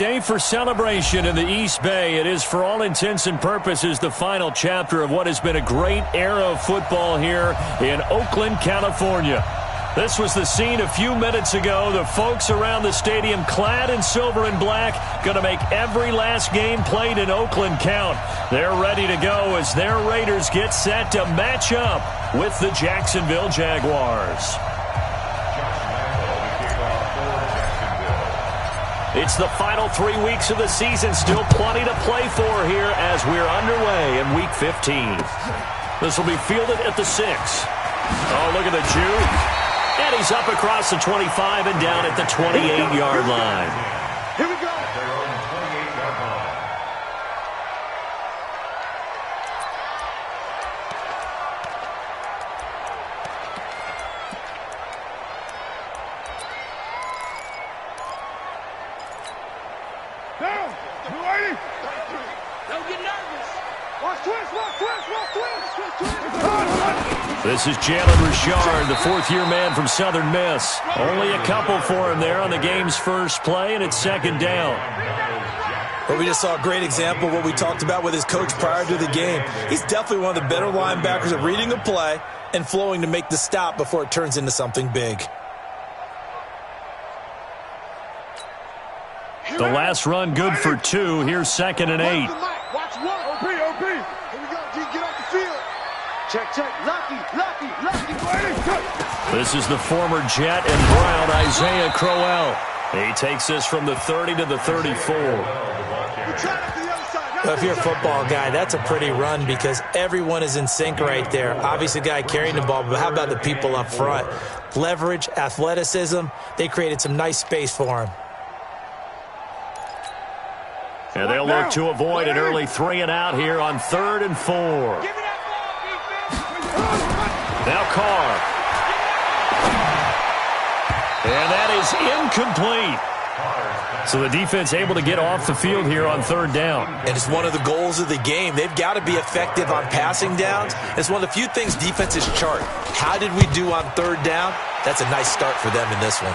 Day for celebration in the East Bay. It is, for all intents and purposes, the final chapter of what has been a great era of football here in Oakland, California. This was the scene a few minutes ago. The folks around the stadium clad in silver and black going to make every last game played in Oakland count. They're ready to go as their Raiders get set to match up with the Jacksonville Jaguars. It's the final 3 weeks of the season. Still plenty to play for here as we're underway in Week 15. This will be fielded at the 6. Oh, look at the juke. And he's up across the 25 and down at the 28-yard line. Here we go. Down. You ready? Don't get nervous. Watch twist, watch twist, watch twist. This is Jalen Richard, the fourth-year man from Southern Miss. Only a couple for him there on the game's first play, and it's second down. Well, we just saw a great example of what we talked about with his coach prior to the game. He's definitely one of the better linebackers at reading a play and flowing to make the stop before it turns into something big. The last run good for 2. Here's 2nd and 8. Watch one. OP. Here we go. Get off the field. Check. Lucky. This is the former Jet and Brown, Isaiah Crowell. He takes this from the 30 to the 34. Well, if you're a football guy, that's a pretty run because everyone is in sync right there. Obviously, the guy carrying the ball, but how about the people up front? Leverage, athleticism, they created some nice space for him. And they'll look to avoid an early 3 and out here on 3rd and 4. Now Carr. And that is incomplete. So the defense able to get off the field here on 3rd down. And it's one of the goals of the game. They've got to be effective on passing downs. It's one of the few things defenses chart. How did we do on 3rd down? That's a nice start for them in this one.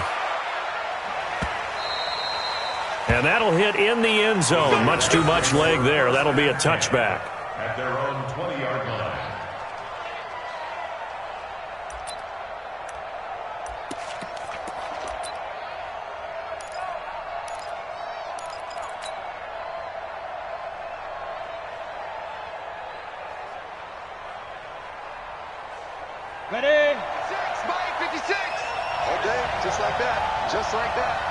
And that'll hit in the end zone. Much too much leg there. That'll be a touchback. At their own 20-yard line. Ready? 6 by 56. All day, just like that. Just like that.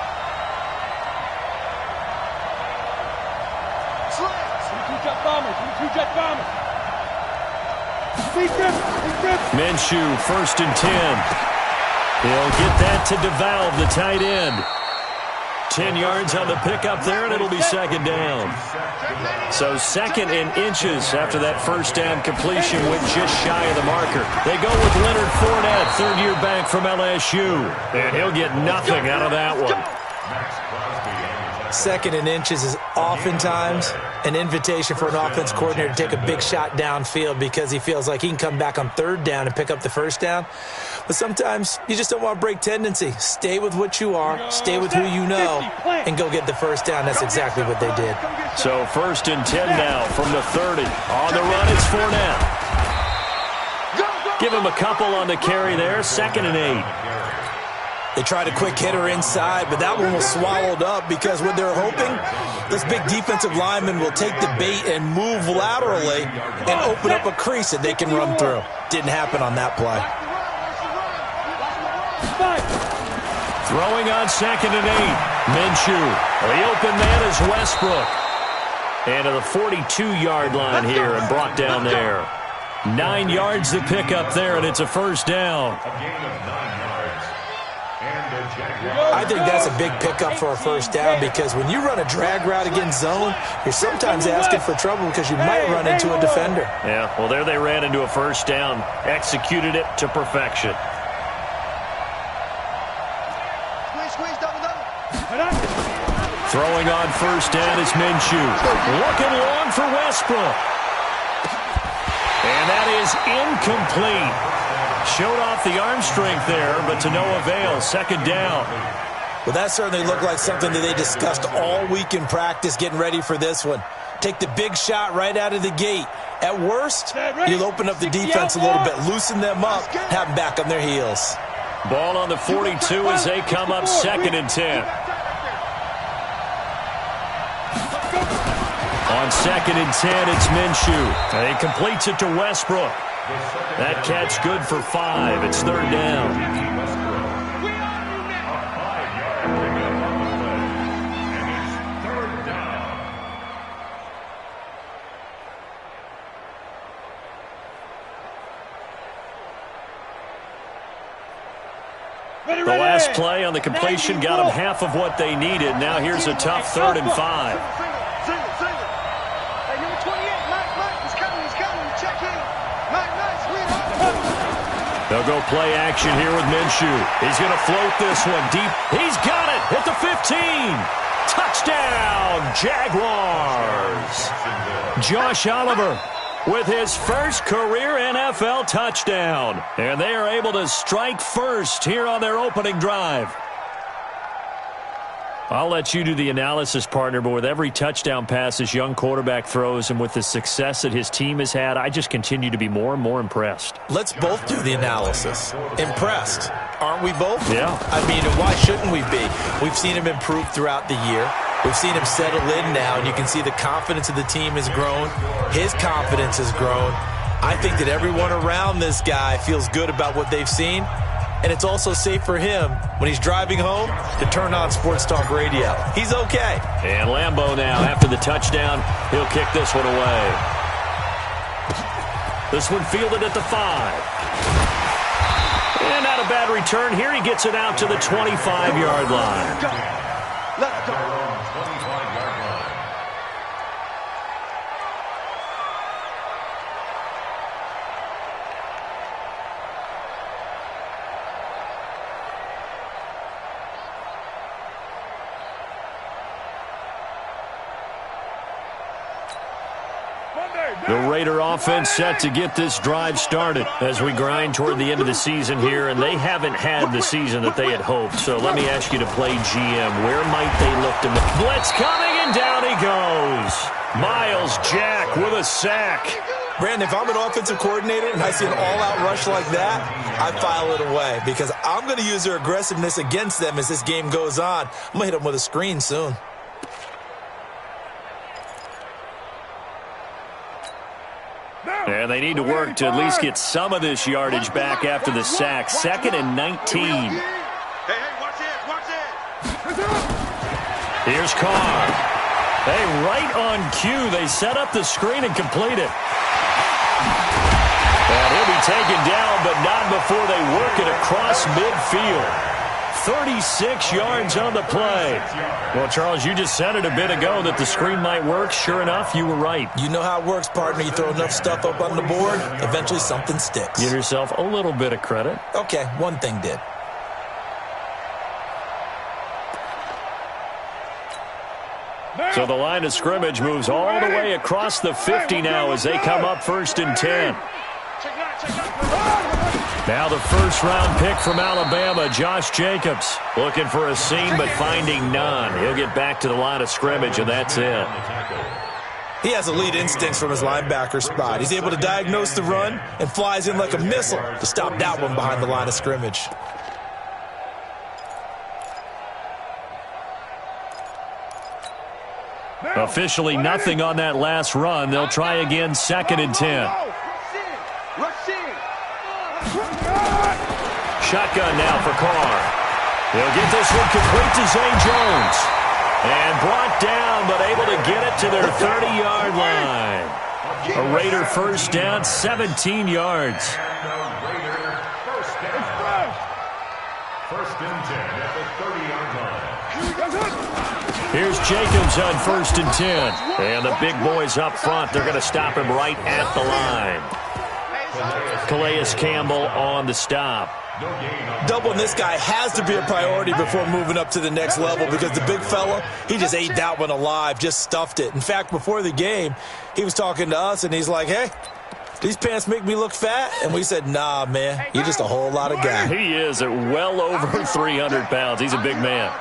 Two-jet bomber. Minshew, 1st and 10. He'll get that to DeValve, the tight end. 10 yards on the pickup there, and it'll be 2nd down. So 2nd and inches after that first down completion went just shy of the marker. They go with Leonard Fournette, 3rd-year back from LSU. And he'll get nothing out of that one. 2nd and inches is oftentimes an invitation for an offense coordinator to take a big shot downfield because he feels like he can come back on 3rd down and pick up the first down. But sometimes you just don't want to break tendency. Stay with what you are, stay with who you know, and go get the first down. That's exactly what they did. So 1st and 10 now from the 30. On the run, it's Fournette. Give him a couple on the carry there. 2nd and 8. They tried a quick hitter inside, but that one was swallowed up because what they're hoping, this big defensive lineman will take the bait and move laterally and open up a crease that they can run through. Didn't happen on that play. Throwing on 2nd and 8. Minshew. The open man is Westbrook. And to the 42-yard line here and brought down there. 9 yards to pick up there, and it's a first down. A gain of 9 yards. I think that's a big pickup for a first down because when you run a drag route against zone, you're sometimes asking for trouble because you might run into a defender. Yeah, well, there they ran into a first down. Executed it to perfection. Throwing on first down is Minshew. Looking long for Westbrook. And that is incomplete. Showed off the arm strength there, but to no avail. 2nd down. Well, that certainly looked like something that they discussed all week in practice getting ready for this one. Take the big shot right out of the gate. At worst, you'll open up the defense a little bit, loosen them up, have them back on their heels. Ball on the 42 as they come up 2nd and 10. On 2nd and 10, it's Minshew. And he completes it to Westbrook. That catch good for 5. It's 3rd down. The last play on the completion got them half of what they needed. Now here's a tough 3rd and 5. Hey, number 28, Mike, he's coming, check in. Mike, They'll go play action here with Minshew. He's going to float this one deep. He's got it at the 15. Touchdown, Jaguars. Josh Oliver with his first career NFL touchdown. And they are able to strike first here on their opening drive. I'll let you do the analysis, partner, but with every touchdown pass this young quarterback throws and with the success that his team has had, I just continue to be more and more impressed. Let's both do the analysis. Impressed. Aren't we both? Yeah. I mean, why shouldn't we be? We've seen him improve throughout the year. We've seen him settle in now, and you can see the confidence of the team has grown. His confidence has grown. I think that everyone around this guy feels good about what they've seen, and it's also safe for him when he's driving home to turn on Sports Talk Radio. He's okay. And Lambeau now, after the touchdown, he'll kick this one away. This one fielded at the 5. And not a bad return here. He gets it out to the 25-yard line. Let's go. The Raider offense set to get this drive started as we grind toward the end of the season here, and they haven't had the season that they had hoped. So let me ask you to play GM. Where might they look to make? Blitz coming, and down he goes. Miles Jack with a sack. Brandon, if I'm an offensive coordinator and I see an all-out rush like that, I file it away because I'm going to use their aggressiveness against them as this game goes on. I'm going to hit them with a screen soon. And they need to work to at least get some of this yardage back after the sack. 2nd and 19. Hey, watch this. Here's Carr. Hey, right on cue. They set up the screen and complete it. And he'll be taken down, but not before they work it across midfield. 36 yards on the play. Well, Charles, you just said it a bit ago that the screen might work. Sure enough, you were right. You know how it works, partner. You throw enough stuff up on the board, eventually something sticks. Give yourself a little bit of credit. Okay, one thing did. So the line of scrimmage moves all the way across the 50 now as they come up 1st and 10. Now the first-round pick from Alabama, Josh Jacobs, looking for a seam but finding none. He'll get back to the line of scrimmage, and that's it. He has elite instincts from his linebacker spot. He's able to diagnose the run and flies in like a missile to stop that one behind the line of scrimmage. Officially nothing on that last run. They'll try again 2nd and 10. Shotgun now for Carr. They'll get this one complete to Zay Jones. And brought down, but able to get it to their 30-yard line. A Raider first down, 17 yards. First and 10 at the 30-yard line. Here's Jacobs on 1st and 10. And the big boys up front, they're going to stop him right at the line. Calais Campbell on the stop. Doubling this guy has to be a priority before moving up to the next level because the big fella, he just ate that one alive, just stuffed it. In fact, before the game, he was talking to us, and he's like, hey, these pants make me look fat? And we said, nah, man, you're just a whole lot of guy. He is at well over 300 pounds. He's a big man.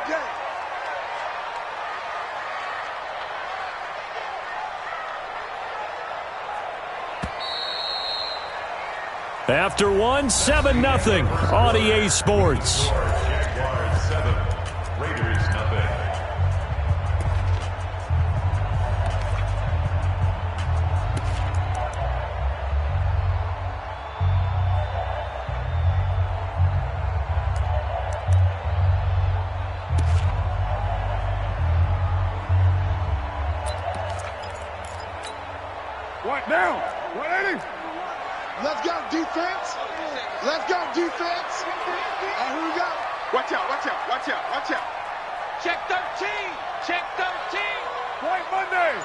After one, 7-0 on EA Sports. Jaguars 7, Raiders nothing. What now? 180. Let's go defense. Let's go defense. And who we got? Watch out, watch out, watch out, watch out. Check 13. Check 13. Point Monday.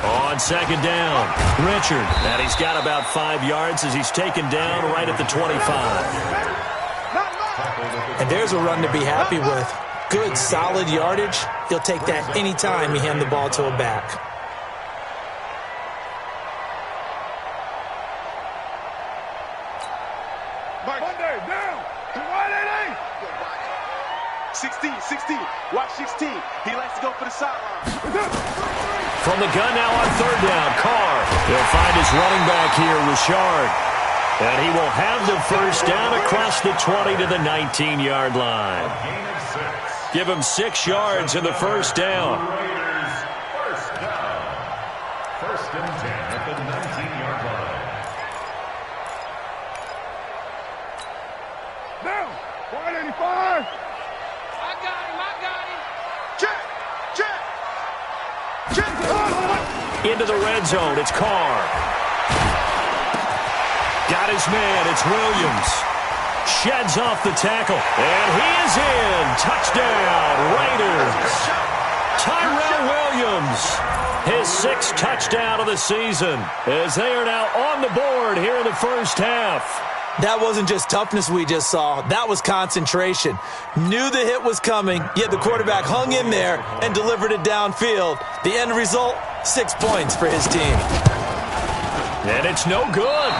On second down, Richard. And he's got about 5 yards as he's taken down right at the 25. And there's a run to be happy with. Good, solid yardage. He'll take that anytime you hand the ball to a back. Monday, down to 180. 16, 16. Watch 16. He likes to go for the sideline. From the gun now on third down, Carr. He'll find his running back here, Richard. And he will have the first down across the 20 to the 19-yard line. Gain of 6. Give him 6 yards in the first down. Raiders first down. First and 10 at the 19-yard line. Down 185. I got him. Check, check, check. Into the red zone, it's Carr. Got his man, it's Williams. Sheds off the tackle, and he is in. Touchdown, Raiders. Tyrell Williams, his 6th touchdown of the season, as they are now on the board here in the first half. That wasn't just toughness we just saw. That was concentration. Knew the hit was coming, yet the quarterback hung in there and delivered it downfield. The end result, 6 points for his team. And it's no good.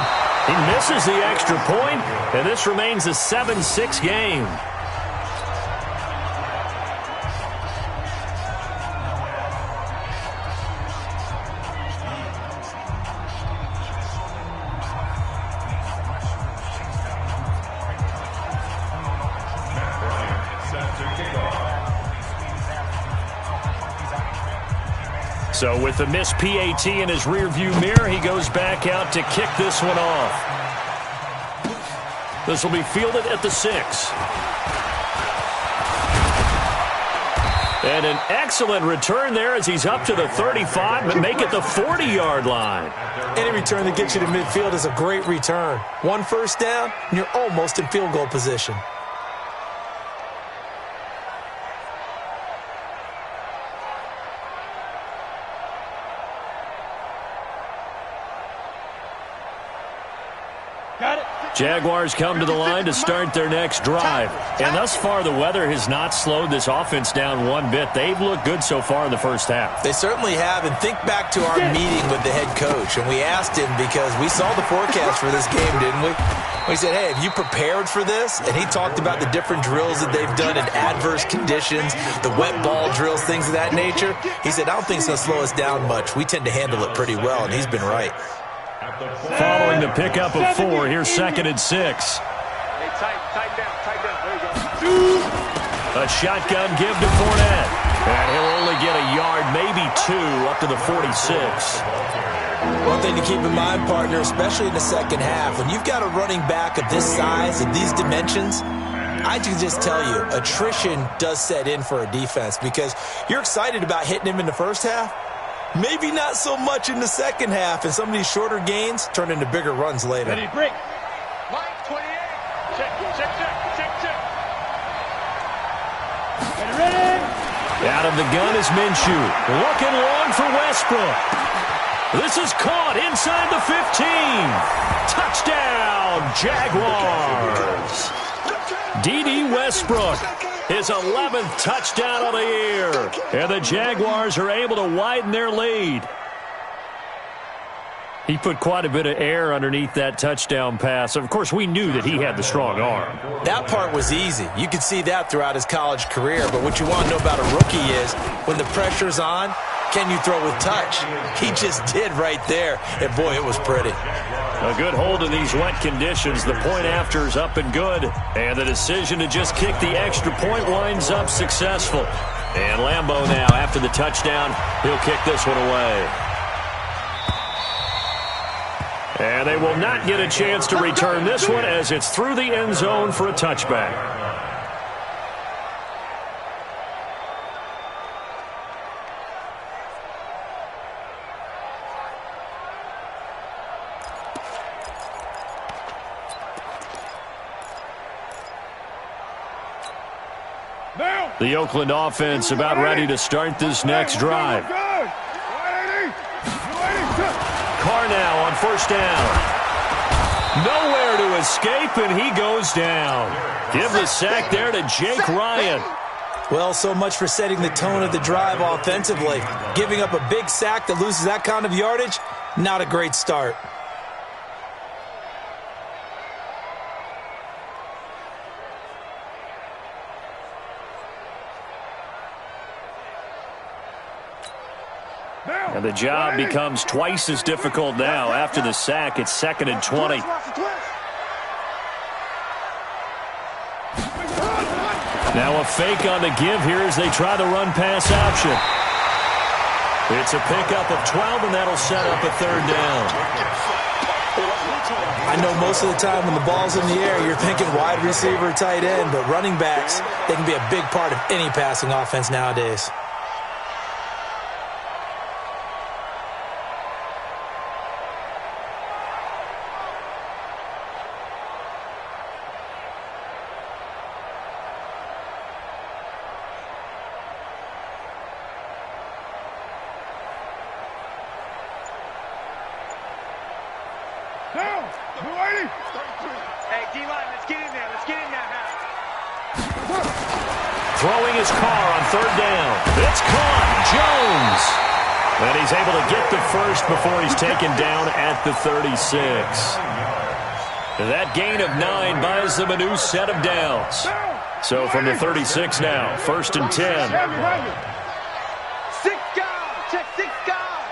He misses the extra point, and this remains a 7-6 game. So with the missed PAT in his rearview mirror, he goes back out to kick this one off. This will be fielded at the 6. And an excellent return there as he's up to the 35, but make it the 40-yard line. Any return that gets you to midfield is a great return. 1 first down, and you're almost in field goal position. Jaguars come to the line to start their next drive. And thus far, the weather has not slowed this offense down one bit. They've looked good so far in the first half. They certainly have. And think back to our meeting with the head coach. And we asked him because we saw the forecast for this game, didn't we? We said, hey, have you prepared for this? And he talked about the different drills that they've done in adverse conditions, the wet ball drills, things of that nature. He said, I don't think it's going to slow us down much. We tend to handle it pretty well, and he's been right. Following the pickup of 4, here's 2nd and 6. Hey, tight down. There you go. A shotgun give to Fournette. And he'll only get a yard, maybe 2, up to the 46. One thing to keep in mind, partner, especially in the second half, when you've got a running back of this size and these dimensions, I can just tell you, attrition does set in for a defense because you're excited about hitting him in the first half. Maybe not so much in the second half, and some of these shorter gains turn into bigger runs later. Ready, break. Mike, 28. Check. Ready. Out of the gun is Minshew. Looking long for Westbrook. This is caught inside the 15. Touchdown, Jaguars. D.D. Westbrook His 11th touchdown of the year. And the Jaguars are able to widen their lead. He put quite a bit of air underneath that touchdown pass. Of course, we knew that he had the strong arm. That part was easy. You could see that throughout his college career. But what you want to know about a rookie is when the pressure's on, can you throw with touch? He just did right there. And, boy, it was pretty. A good hold in these wet conditions. The point after is up and good. And the decision to just kick the extra point winds up successful. And Lambeau now, after the touchdown, he'll kick this one away. And they will not get a chance to return this one as it's through the end zone for a touchback. The Oakland offense about ready to start this next drive. Carr now on first down. Nowhere to escape, and he goes down. Give the sack there to Jake Ryan. Well, so much for setting the tone of the drive offensively. Giving up a big sack that loses that kind of yardage, not a great start. And the job becomes twice as difficult now. After the sack, it's 2nd and 20. Now a fake on the give here as they try the run-pass option. It's a pickup of 12, and that'll set up a 3rd down. I know most of the time when the ball's in the air, you're thinking wide receiver, tight end, but running backs, they can be a big part of any passing offense nowadays. Throwing his car on 3rd down. It's caught. Jones. And he's able to get the first before he's taken down at the 36. That gain of 9 buys them a new set of downs. So from the 36 now, 1st and 10. 6 guys. Check 6 guys.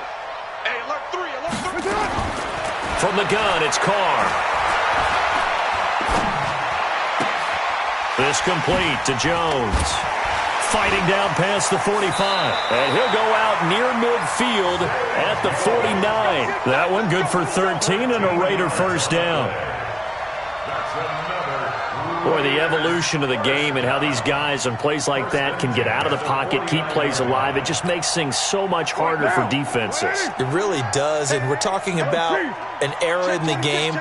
Hey, alert 3. From the gun, it's Carr. This complete to Jones. Fighting down past the 45. And he'll go out near midfield at the 49. That one good for 13 and a Raider first down. Boy, the evolution of the game and how these guys on plays like that can get out of the pocket, keep plays alive, it just makes things so much harder for defenses. It really does, and we're talking about an era in the game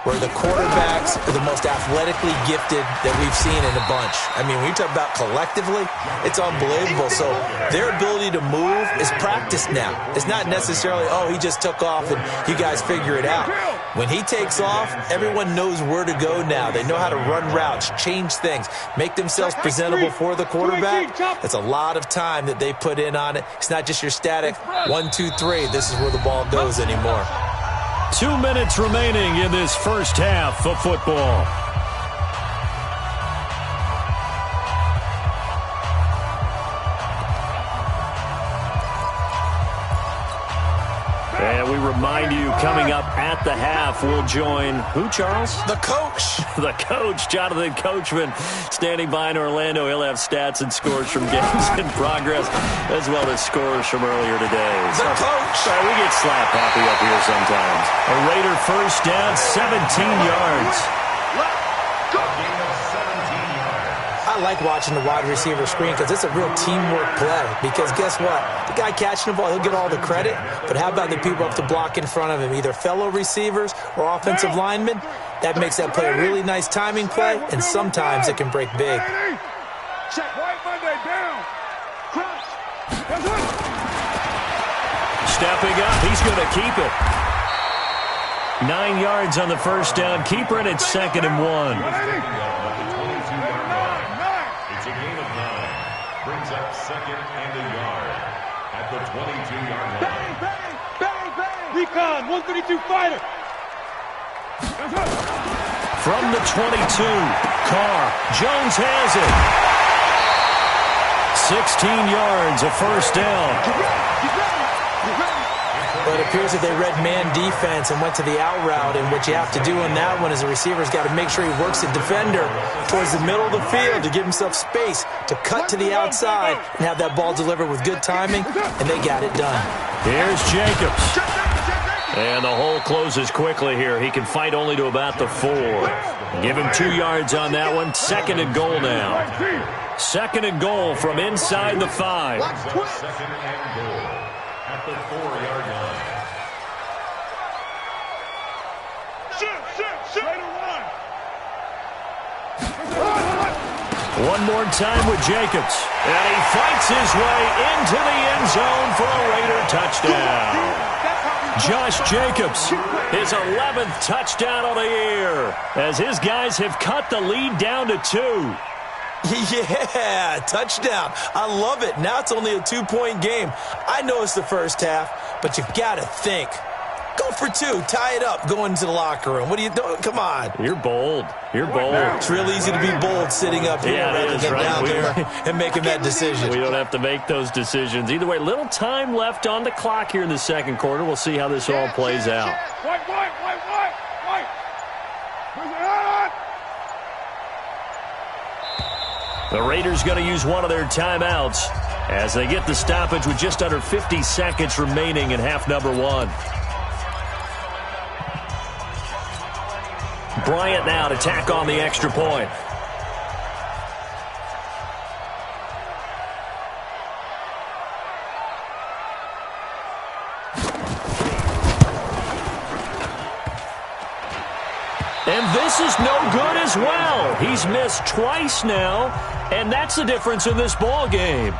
where the quarterbacks are the most athletically gifted that we've seen in a bunch. I mean, when you talk about collectively, it's unbelievable. So their ability to move is practiced now. It's not necessarily, oh, he just took off and you guys figure it out. When he takes off, everyone knows where to go now. They know how to run routes, change things, make themselves presentable for the quarterback. That's a lot of time that they put in on it. It's not just your static 1, 2, 3. This is where the ball goes anymore. 2 minutes remaining in this first half of football. And we remind you, coming up at the half, we'll join who, Charles? The coach. The coach, Jonathan Coachman, standing by in Orlando. He'll have stats and scores from games in progress, as well as scores from earlier today. The coach. We get slap happy up here sometimes. A Raider first down, 17 yards. I like watching the wide receiver screen because it's a real teamwork play. Because guess what? The guy catching the ball, he'll get all the credit. But how about the people up to block in front of him, either fellow receivers or offensive linemen? That makes that play a really nice timing play, and sometimes it can break big. Check White Monday down. Crouch. Stepping up, he's going to keep it. 9 yards on the first down. Keeper, and it's 2nd and 1. It's a and a yard at the 22-yard line. Bang, bang, bang, bang. Recon, 132 fighter. From the 22, Carr. Jones has it. 16 yards, a first down. But it appears that they read man defense and went to the out route, and what you have to do on that one is the receiver's got to make sure he works the defender towards the middle of the field to give himself space to cut to the outside and have that ball delivered with good timing, and they got it done. Here's Jacobs. And the hole closes quickly here. He can fight only to about the 4. Give him 2 yards on that one. Second and goal now. Second and goal from inside the 5. Second and goal at the 4-yard line. One more time with Jacobs. And he fights his way into the end zone for a Raider touchdown. Josh Jacobs, his 11th touchdown of the year, as his guys have cut the lead down to 2. Yeah, touchdown. I love it. Now it's only a 2-point game. I know it's the first half, but you got to think. Go for 2. Tie it up. Go into the locker room. What are you doing? Come on. You're bold. You're bold. It's real easy to be bold sitting up here rather than down there and making that decision. We don't have to make those decisions. Either way, little time left on the clock here in the second quarter. We'll see how this all plays out. White. The Raiders going to use one of their timeouts as they get the stoppage with just under 50 seconds remaining in half number 1. Bryant now to tack on the extra point. And this is no good as well. He's missed twice now, and that's the difference in this ball game.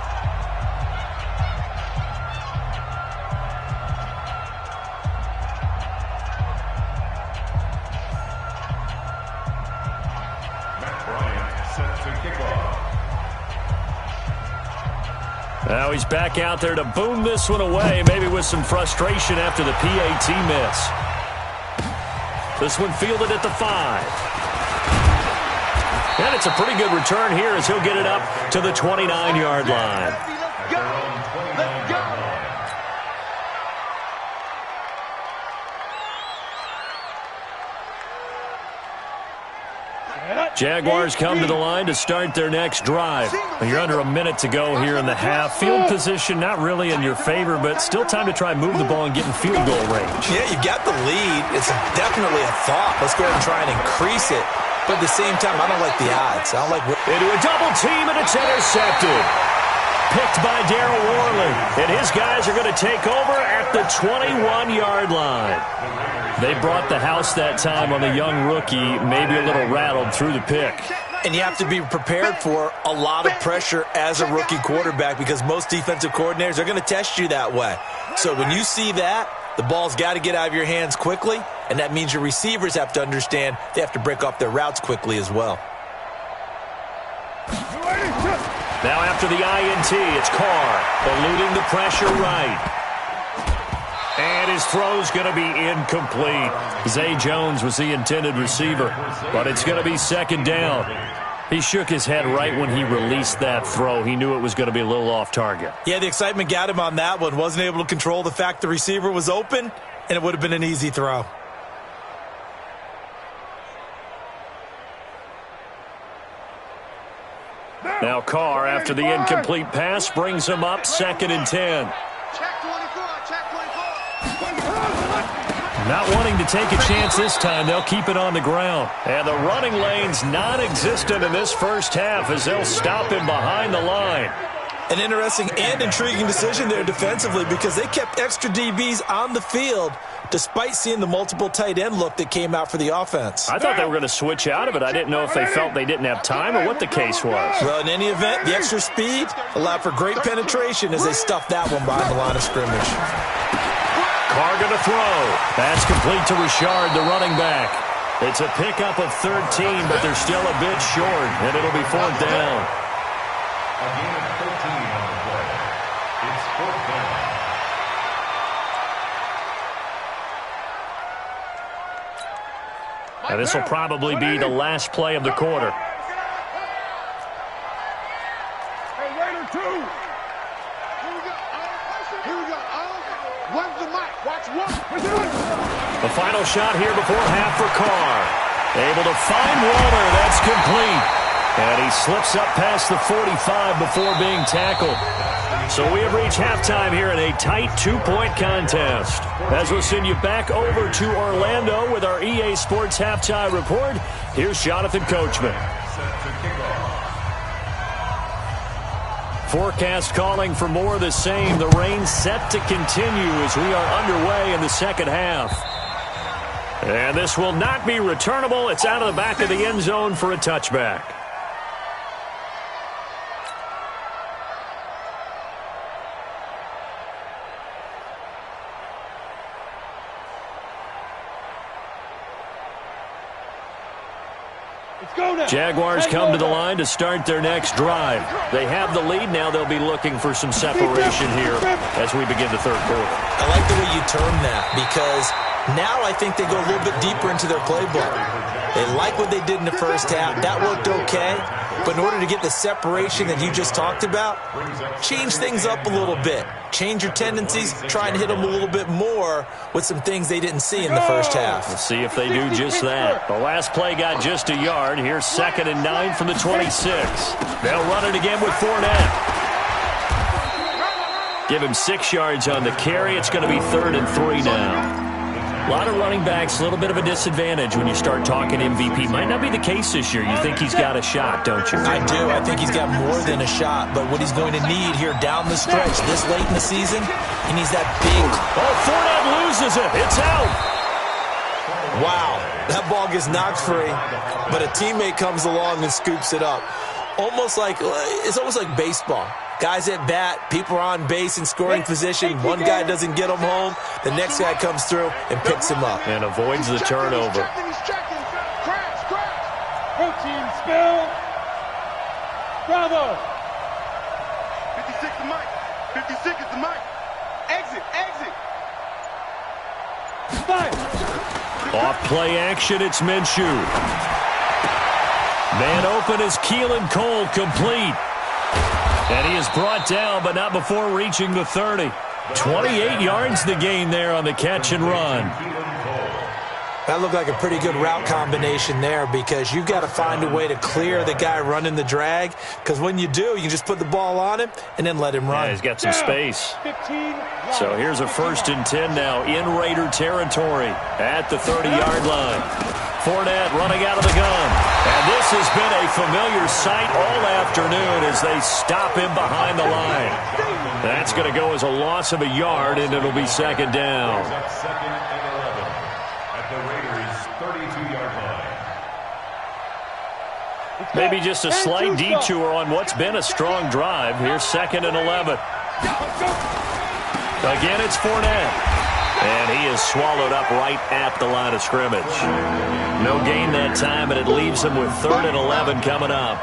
Now he's back out there to boom this one away, maybe with some frustration after the PAT miss. This one fielded at the 5. And it's a pretty good return here as he'll get it up to the 29-yard line. Let's go. Jaguars come to the line to start their next drive. You're under a minute to go here in the half. Field position not really in your favor, but still time to try and move the ball and get in field goal range. Yeah, you've got the lead. It's definitely a thought. Let's go ahead and try and increase it. But at the same time, I don't like the odds. I don't like... Into a double team, and it's intercepted. Picked by Darryl Worley. And his guys are going to take over at the 21-yard line. They brought the house that time on the young rookie, maybe a little rattled through the pick. And you have to be prepared for a lot of pressure as a rookie quarterback because most defensive coordinators are going to test you that way. So when you see that, the ball's got to get out of your hands quickly, and that means your receivers have to understand they have to break off their routes quickly as well. Now after the INT, it's Carr eluding the pressure right. And his throw's going to be incomplete. Zay Jones was the intended receiver, but it's going to be second down. He shook his head right when he released that throw. He knew it was going to be a little off target. Yeah, the excitement got him on that one. Wasn't able to control the fact the receiver was open, and it would have been an easy throw. Now Carr, after the incomplete pass, brings him up second and 10. Not wanting to take a chance this time, they'll keep it on the ground. And the running lane's non-existent in this first half as they'll stop him behind the line. An interesting and intriguing decision there defensively because they kept extra DBs on the field despite seeing the multiple tight end look that came out for the offense. I thought they were going to switch out of it. I didn't know if they felt they didn't have time or what the case was. Well, in any event, the extra speed allowed for great penetration as they stuffed that one behind the line of scrimmage. Carr going to throw. That's complete to Richard, the running back. It's a pickup of 13, but they're still a bit short, and it'll be fourth down. A gain of 13 on the play. And this will probably be the last play of the quarter. Hey, Raider 2. Here we go. One's the mic. Watch one. The final shot here before half for Carr. Able to find Waller. That's complete. And he slips up past the 45 before being tackled. So we have reached halftime here in a tight 2-point contest. As we'll send you back over to Orlando with our EA Sports Halftime Report, here's Jonathan Coachman. Forecast calling for more of the same. The rain set to continue as we are underway in the second half. And this will not be returnable. It's out of the back of the end zone for a touchback. Jaguars come to the line to start their next drive. They have the lead. Now they'll be looking for some separation here as we begin the third quarter. I like the way you term that because now I think they go a little bit deeper into their playbook. They like what they did in the first half. That worked okay. But in order to get the separation that you just talked about, change things up a little bit. Change your tendencies. Try and hit them a little bit more with some things they didn't see in the first half. We'll see if they do just that. The last play got just a yard. Here's 2nd and 9 from the 26. They'll run it again with Fournette. Give him 6 yards on the carry. It's going to be 3rd and 3 now. A lot of running backs, a little bit of a disadvantage when you start talking MVP. Might not be the case this year. You think he's got a shot, don't you? I do. I think he's got more than a shot. But what he's going to need here down the stretch this late in the season, he needs that big... Oh, Fournette loses it. It's out. Wow. That ball gets knocked free, but a teammate comes along and scoops it up. It's almost like baseball. Guys at bat, people are on base in scoring position. One guy doesn't get him home. The next guy comes through and picks him up. And avoids the turnover. Protein spill. Bravo. 56 the mic. 56 is the mic. Exit. Off play action, it's Minshew. Man open is Keelan Cole, complete. And he is brought down, but not before reaching the 30. 28 yards the gain there on the catch and run. That looked like a pretty good route combination there because you've got to find a way to clear the guy running the drag. Because when you do, you just put the ball on him and then let him run. Yeah, he's got some space. So here's a 1st and 10 now in Raider territory at the 30-yard line. Fournette running out of the gun. And this has been a familiar sight all afternoon as they stop him behind the line. That's going to go as a loss of a yard, and it'll be 2nd down. Second and 11 at the Raiders' 32-yard line. Maybe just a slight detour on what's been a strong drive. Here's 2nd and 11. Again, it's Fournette. And he is swallowed up right at the line of scrimmage. No gain that time, and it leaves him with 3rd and 11 coming up.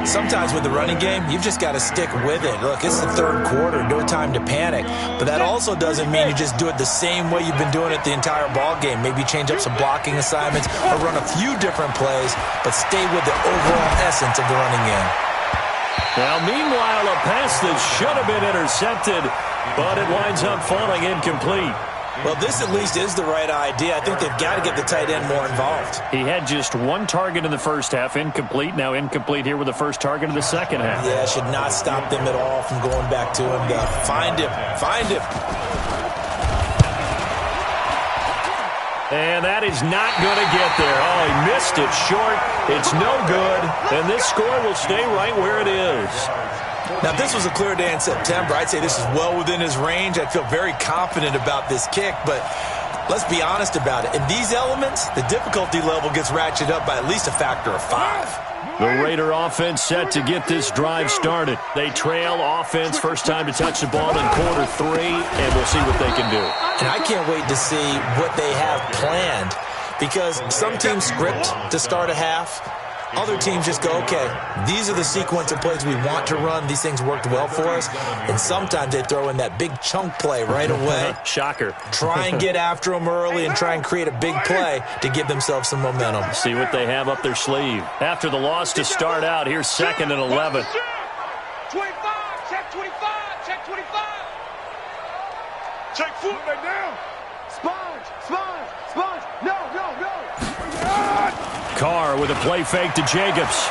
Sometimes with the running game, you've just got to stick with it. Look, it's the 3rd quarter, no time to panic. But that also doesn't mean you just do it the same way you've been doing it the entire ball game. Maybe change up some blocking assignments or run a few different plays, but stay with the overall essence of the running game. Now, meanwhile, a pass that should have been intercepted, but it winds up falling incomplete. Well, this at least is the right idea. I think they've got to get the tight end more involved. He had just 1 target in the first half, incomplete. Now incomplete here with the first target of the second half. Yeah, it should not stop them at all from going back to him. Find him. And that is not going to get there. Oh, he missed it short. It's no good. And this score will stay right where it is. Now, if this was a clear day in September, I'd say this is well within his range. I'd feel very confident about this kick, but let's be honest about it. In these elements, the difficulty level gets ratcheted up by at least a factor of 5. The Raider offense set to get this drive started. They trail offense, first time to touch the ball in quarter 3, and we'll see what they can do. And I can't wait to see what they have planned, because some teams script to start a half. Other teams just go, okay, these are the sequence of plays we want to run. These things worked well for us. And sometimes they throw in that big chunk play right away. Shocker. Try and get after them early and try and create a big play to give themselves some momentum. See what they have up their sleeve. After the loss to start out, here's 2nd and 11. 25, check 25, check 25. Check foot right down. Sponge. No. Carr with a play fake to Jacobs.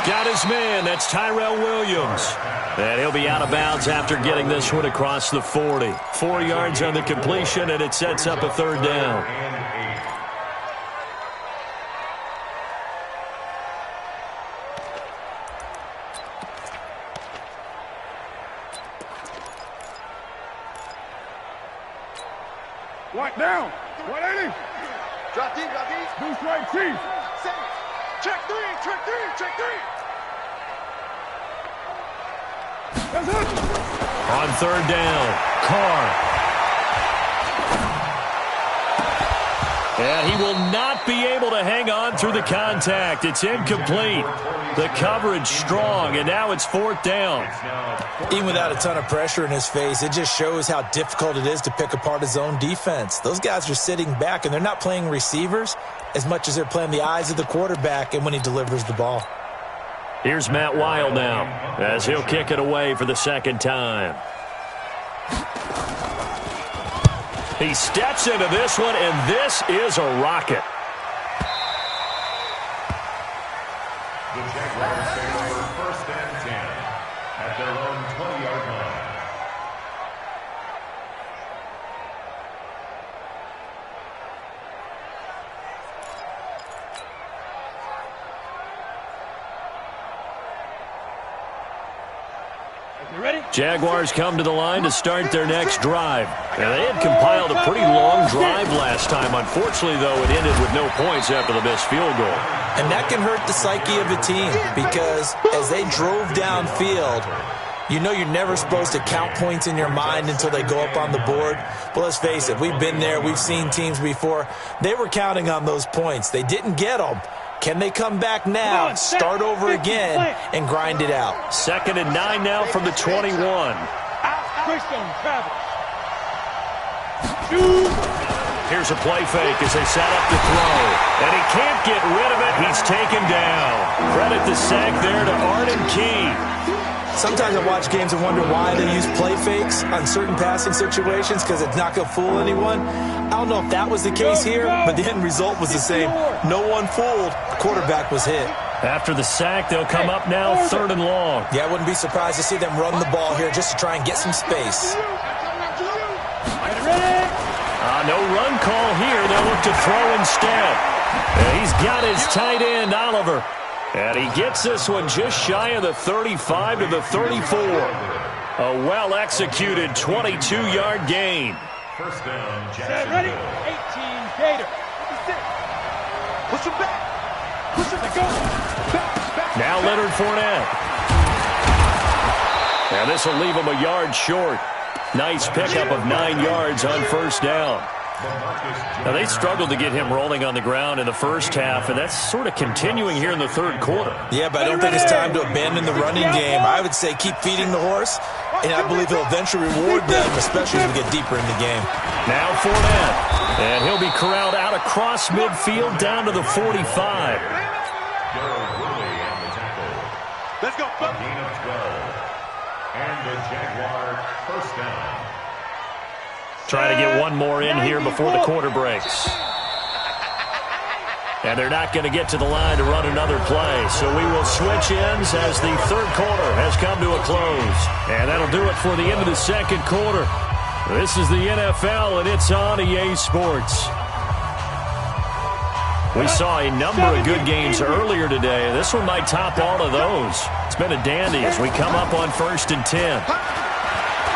Got his man. That's Tyrell Williams. And he'll be out of bounds after getting this one across the 40. 4 yards on the completion, and it sets up a 3rd down. White down. 180. Drop deep. Boost right, chief. Check three. That's it. On 3rd down, Carr. And he will not be able to hang on through the contact. It's incomplete. The coverage strong, and now it's 4th down. Even without a ton of pressure in his face, it just shows how difficult it is to pick apart his own defense. Those guys are sitting back, and they're not playing receivers as much as they're playing the eyes of the quarterback and when he delivers the ball. Here's Matt Weil now as he'll kick it away for the 2nd time. He steps into this one, and this is a rocket. The Jaguars take over 1st and 10 at their own 20-yard line. You ready? Jaguars come to the line to start their next drive. Now, they had compiled a pretty long drive last time. Unfortunately, though, it ended with no points after the missed field goal. And that can hurt the psyche of a team because as they drove downfield, you know you're never supposed to count points in your mind until they go up on the board. But let's face it, we've been there. We've seen teams before. They were counting on those points. They didn't get them. Can they come back now, start over again, and grind it out? 2nd and 9 now from the 21. Here's a play fake as they set up to throw. And he can't get rid of it. He's taken down. Credit the sack there to Arden Key. Sometimes I watch games and wonder why they use play fakes on certain passing situations because it's not going to fool anyone. I don't know if that was the case here, but the end result was the same. No one fooled. The quarterback was hit. After the sack, they'll come up now 3rd and long. Yeah, I wouldn't be surprised to see them run the ball here just to try and get some space. No run call here. They'll look to throw instead. And he's got his tight end, Oliver. And he gets this one just shy of the 35 to the 34. A well-executed 22-yard gain. 1st down, Ready? 18 Gator. Push him back. Go. Back. Now Leonard Fournette. Now this will leave him a yard short. Nice pickup of 9 yards on 1st down. Now, they struggled to get him rolling on the ground in the first half, and that's sort of continuing here in the 3rd quarter. Yeah, but I don't think it's time to abandon the running game. I would say keep feeding the horse, and I believe he'll eventually reward them, especially as we get deeper in the game. Now Fournette, and he'll be corralled out across midfield down to the 45. Let's go. A gain of 12. And the Jaguar 1st down. Trying to get one more in here before the quarter breaks. And they're not going to get to the line to run another play. So we will switch ends as the 3rd quarter has come to a close. And that'll do it for the end of the 2nd quarter. This is the NFL, and it's on EA Sports. We saw a number of good games earlier today. This one might top all of those. It's been a dandy as we come up on 1st and 10.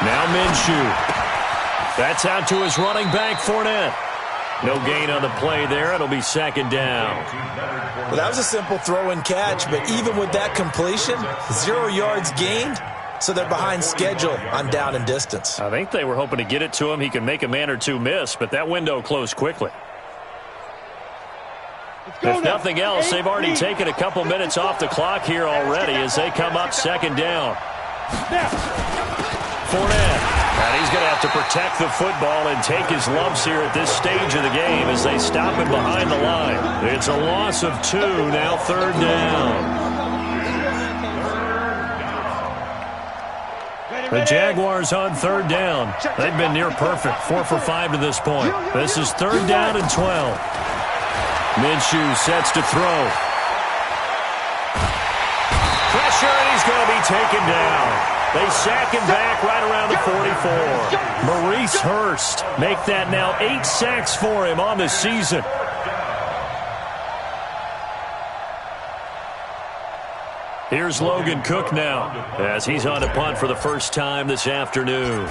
Now Minshew. That's out to his running back, Fournette. No gain on the play there. It'll be 2nd down. Well, that was a simple throw and catch, but even with that completion, 0 yards gained, so they're behind schedule on down and distance. I think they were hoping to get it to him. He can make a man or two miss, but that window closed quickly. Let's If nothing else, they've already taken a couple minutes off the clock here already as they come up second down. Fournette. And he's going to have to protect the football and take his lumps here at this stage of the game as they stop him behind the line. It's a loss of 2, now third down. The Jaguars on third down. They've been near perfect, 4 for 5 to this point. This is third down and 12. Minshew sets to throw. Pressure, and he's going to be taken down. They sack him back right around the 44. Maurice Hurst make that now 8 sacks for him on the season. Here's Logan Cook now as he's on to punt for the first time this afternoon.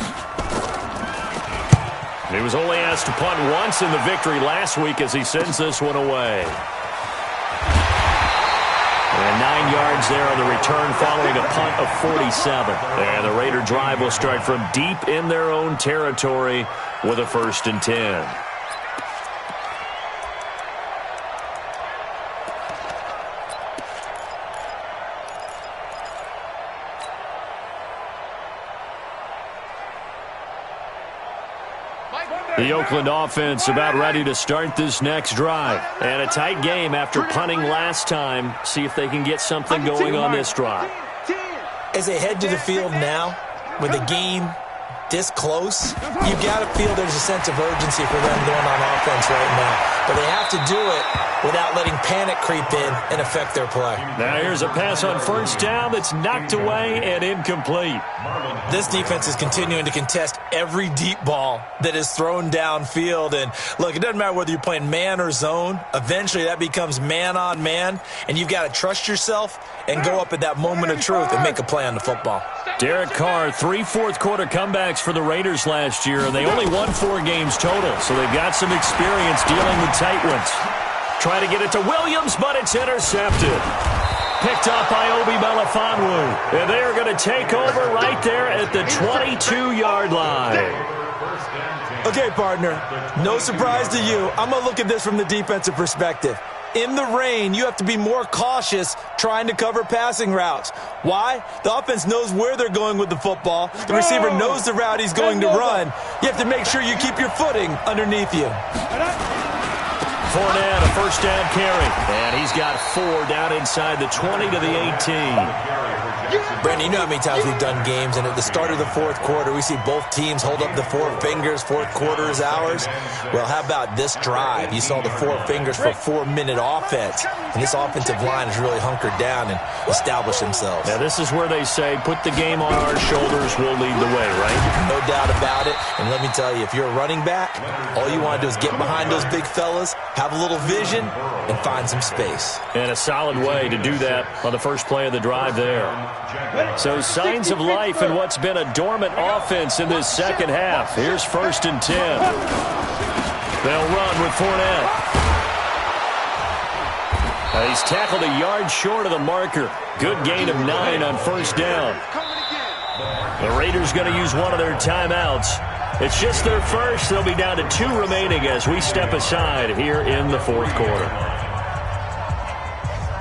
He was only asked to punt once in the victory last week as he sends this one away. And 9 yards there on the return following a punt of 47. And the Raider drive will start from deep in their own territory with a 1st and 10. The Oakland offense about ready to start this next drive. And a tight game after punting last time. See if they can get something going on this drive. As they head to the field now, with the game this close, you got to feel there's a sense of urgency for them going on offense right now. But they have to do it without letting panic creep in and affect their play. Now here's a pass on first down that's knocked away and incomplete. This defense is continuing to contest every deep ball that is thrown downfield. And look, it doesn't matter whether you're playing man or zone. Eventually that becomes man on man, and you've got to trust yourself and go up at that moment of truth and make a play on the football. Derek Carr, 3 fourth-quarter comebacks for the Raiders last year, and they only won 4 games total, so they've got some experience dealing with tight ones. Try to get it to Williams, but it's intercepted. Picked up by Obi Melifonwu. And they are going to take over right there at the 22-yard line. Okay, partner, no surprise to you. I'm going to look at this from the defensive perspective. In the rain, you have to be more cautious trying to cover passing routes. Why? The offense knows where they're going with the football. The receiver knows the route he's going to run. You have to make sure you keep your footing underneath you. Fournette, a first down carry. And he's got 4 down inside the 20 to the 18. Brandon, you know how many times we've done games, and at the start of the 4th quarter, we see both teams hold up the 4 fingers, 4th quarter is ours. Well, how about this drive? You saw the 4 fingers for 4-minute offense, and this offensive line has really hunkered down and established themselves. Now, this is where they say, put the game on our shoulders, we'll lead the way, right? No doubt about it, and let me tell you, if you're a running back, all you want to do is get behind those big fellas, have a little vision, and find some space. And a solid way to do that on the first play of the drive there. So signs of life in what's been a dormant offense in this second half. Here's 1st and 10. They'll run with Fournette. He's tackled a yard short of the marker. Good gain of 9 on first down. The Raiders going to use one of their timeouts. It's just their first. They'll be down to 2 remaining as we step aside here in the 4th quarter.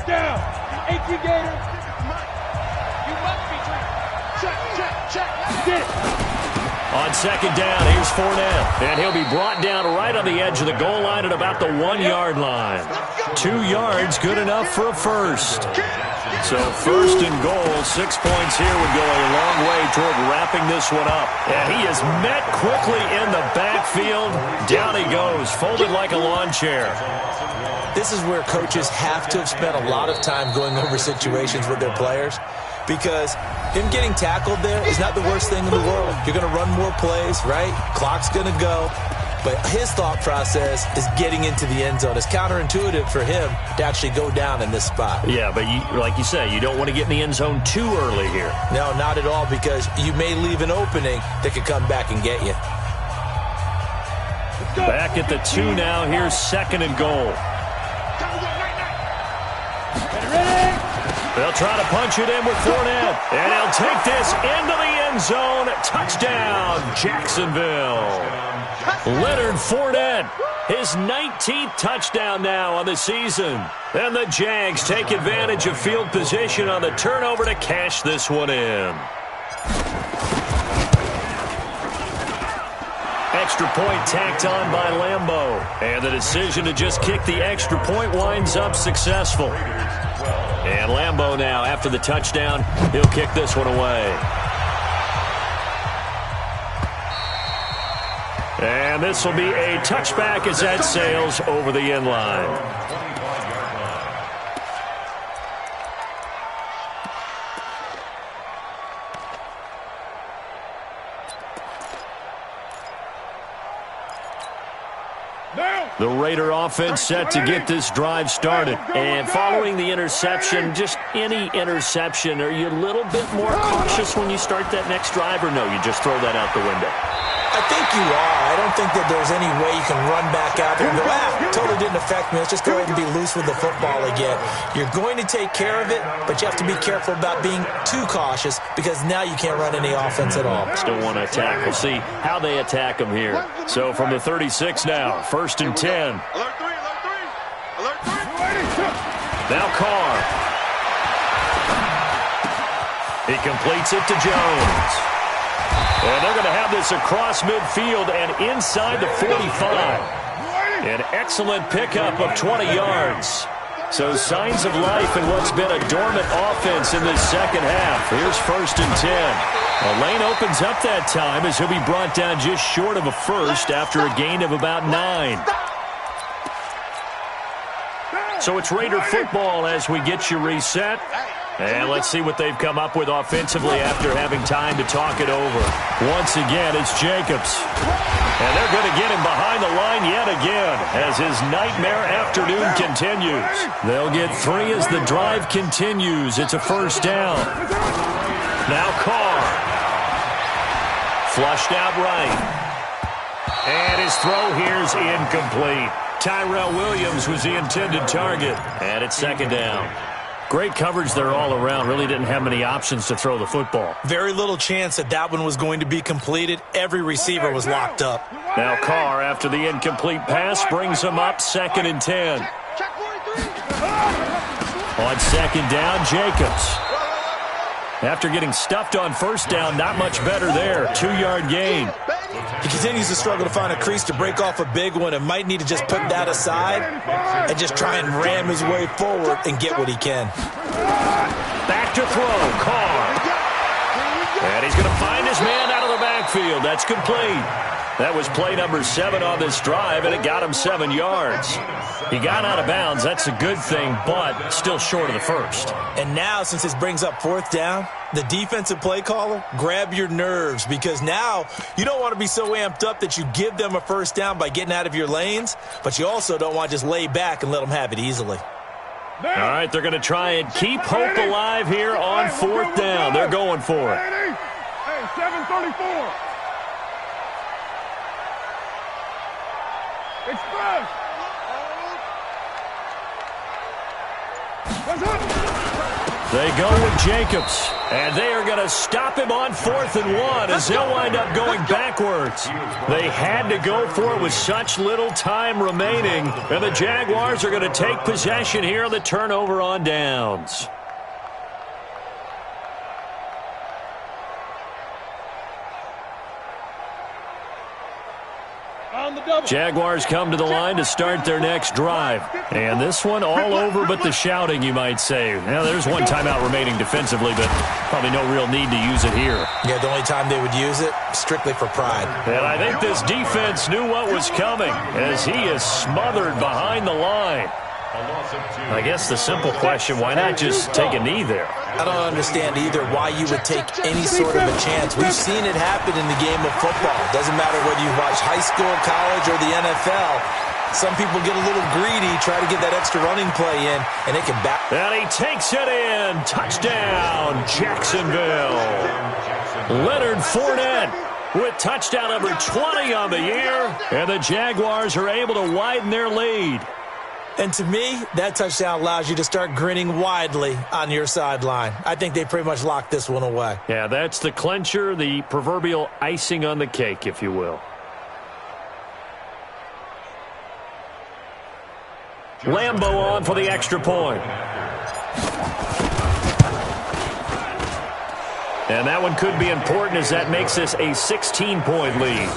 Down. 18 Gators. You must be trained. Check. Get it. On second down, here's Fournette. And he'll be brought down right on the edge of the goal line at about the 1-yard line. 2 yards, good enough for a first. So 1st and goal, 6 points here would go a long way toward wrapping this one up. And he is met quickly in the backfield. Down he goes, folded like a lawn chair. This is where coaches have to have spent a lot of time going over situations with their players, because him getting tackled there is not the worst thing in the world. You're going to run more plays, right? Clock's going to go. But his thought process is getting into the end zone. It's counterintuitive for him to actually go down in this spot. Yeah, but like you say, you don't want to get in the end zone too early here. No, not at all, because you may leave an opening that could come back and get you. Back at the 2 now. Here's 2nd and goal. They'll try to punch it in with Fournette. And he'll take this into the end zone. Touchdown, Jacksonville. Leonard Fournette, his 19th touchdown now on the season. And the Jags take advantage of field position on the turnover to cash this one in. Extra point tacked on by Lambeau. And the decision to just kick the extra point winds up successful. And Lambeau now, after the touchdown, he'll kick this one away. And this will be a touchback as that sails over the end line. The Raider offense set to get this drive started. And following the interception, just any interception, are you a little bit more cautious when you start that next drive, or no, you just throw that out the window? I think you are. I don't think that there's any way you can run back out there and go, totally didn't affect me. Let's just go ahead and be loose with the football again. You're going to take care of it, but you have to be careful about being too cautious because now you can't run any offense at all. Still want to attack. We'll see how they attack them here. So from the 36 now, 1st and 10. Alert 3, alert 3. Alert 3. Now Carr. He completes it to Jones. And they're going to have this across midfield and inside the 45. An excellent pickup of 20 yards. So signs of life in what's been a dormant offense in this second half. Here's 1st and 10. A lane opens up that time as he'll be brought down just short of a first after a gain of about 9. So it's Raider football as we get you reset. And let's see what they've come up with offensively after having time to talk it over. Once again, it's Jacobs. And they're going to get him behind the line yet again as his nightmare afternoon continues. They'll get 3 as the drive continues. It's a 1st down. Now Carr. Flushed out right. And his throw here's incomplete. Tyrell Williams was the intended target. And it's 2nd down. Great coverage there all around. Really didn't have many options to throw the football. Very little chance that one was going to be completed. Every receiver was locked up. Now Carr, after the incomplete pass, brings him up 2nd and 10. On 2nd down, Jacobs. After getting stuffed on 1st down, not much better there. 2-yard gain. He continues to struggle to find a crease to break off a big one and might need to just put that aside and just try and ram his way forward and get what he can. Back to throw, Carr. And he's going to find his man out of the backfield. That's complete. That was play number 7 on this drive, and it got him 7 yards. He got out of bounds. That's a good thing, but still short of the first. And now, since this brings up 4th down, the defensive play caller, grab your nerves because now you don't want to be so amped up that you give them a 1st down by getting out of your lanes, but you also don't want to just lay back and let them have it easily. All right, they're going to try and keep hope alive here on 4th down. They're going for it. Hey, 734. Express. They go with Jacobs, and they are going to stop him on 4th and 1 as they'll wind up going backwards. They had to go for it with such little time remaining, and the Jaguars are going to take possession here on the turnover on downs. Jaguars come to the line to start their next drive. And this one all over but the shouting, you might say. Now, there's one timeout remaining defensively, but probably no real need to use it here. Yeah, the only time they would use it, strictly for pride. And I think this defense knew what was coming as he is smothered behind the line. I guess the simple question, why not just take a knee there? I don't understand either why you would take any sort of a chance. We've seen it happen in the game of football. Doesn't matter whether you watch high school, college, or the NFL. Some people get a little greedy, try to get that extra running play in, and it can back. And he takes it in. Touchdown, Jacksonville. Leonard Fournette with touchdown number 20 on the year. And the Jaguars are able to widen their lead. And to me, that touchdown allows you to start grinning widely on your sideline. I think they pretty much locked this one away. Yeah, that's the clincher, the proverbial icing on the cake, if you will. Lambo on for the extra point. And that one could be important as that makes this a 16-point lead.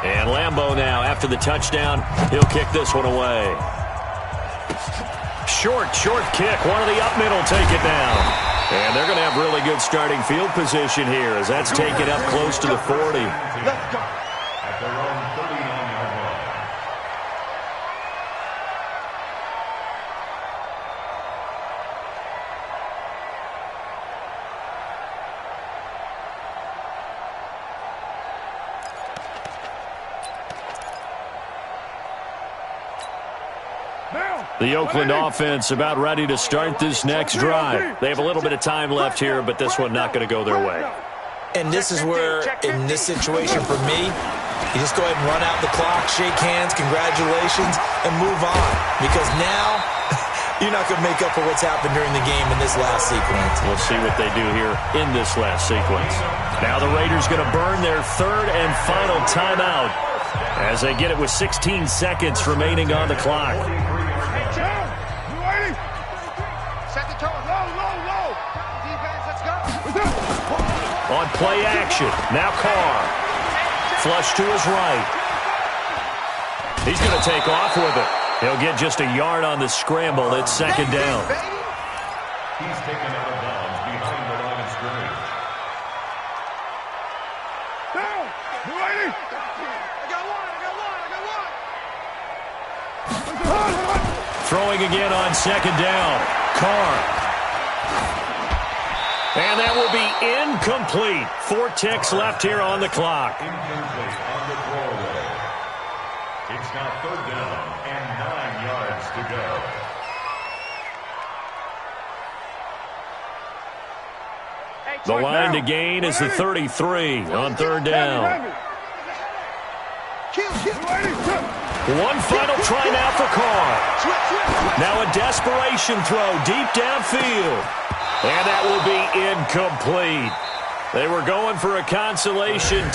And Lambo now, after the touchdown, he'll kick this one away. Short kick. One of the up middle take it down. And they're going to have really good starting field position here as that's taken up close to the 40. Let's go. At their own 39-yard line. The Oakland offense about ready to start this next drive. They have a little bit of time left here, but this one not going to go their way. And this is where, in this situation for me, you just go ahead and run out the clock, shake hands, congratulations, and move on. Because now, you're not going to make up for what's happened during the game in this last sequence. We'll see what they do here in this last sequence. Now the Raiders going to burn their third and final timeout as they get it with 16 seconds remaining on the clock. On play action, now Carr. Flush to his right. He's going to take off with it. He'll get just a yard on the scramble. It's second down. He's taken out of bounds behind the line of scrimmage. Down! You ready? I got one. Throwing again on second down. Carr. And that will be incomplete. 4 ticks left here on the clock. Incomplete on the throwaway. It's now third down and 9 yards to go. The line to gain is the 33 on third down. One final try now for Carr. Now a desperation throw deep downfield. And that will be incomplete. They were going for a consolation.